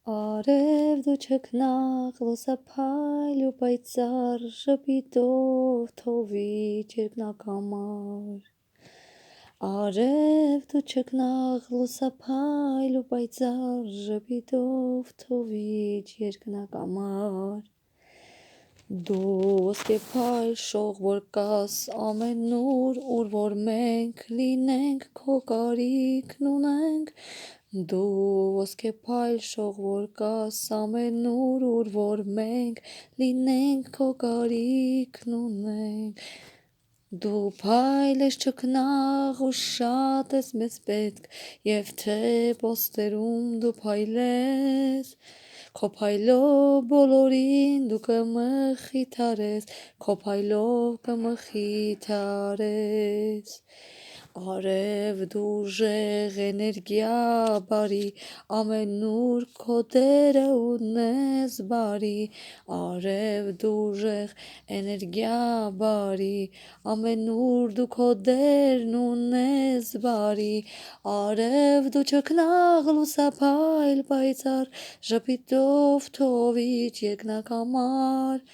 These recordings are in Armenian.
Արև դու չքնաղ լուսափայլ ու պայծառ ժպիտով թովիչ երկնակամար Արև դու չքնաղ լուսափայլ ու պայծառ ժպիտով թովիչ երկնակամար Դու ոսկեփայլ շող որ կաս ամենուր ուր որ մենք լինենք քո կարիքն ունենք Դու ոսկեփայլ շող որ կաս ամենուր ուր որ մենք լինենք քո կարիքն ունենք Դու փայլ ես չքնաղ ու շատ ես մեզ պետք և թե պոստերում դու փայլես Քո փայլով բոլորին դու կմխիթարես Քո փայլով կմխիթարես Արև դու ուժեղ էներգիա բարի ամենուր քո դերը ունես բարի Արև դու ուժեղ էներգիա բարի ամենուր դու քո դերն ունես բարի Արև դու չքնաղ լուսափայլ պայծառ ժպիտով թովիչ երկնակամար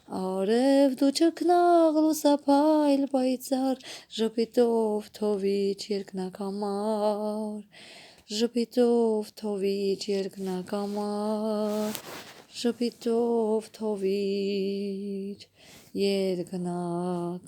Արև դու չքնաղ լուսափայլ պայծառ ժպիտով թովիչ երկնակամար Ժպիտով թովիչ երկնակամար Ժպիտով թովիչ երկնակամար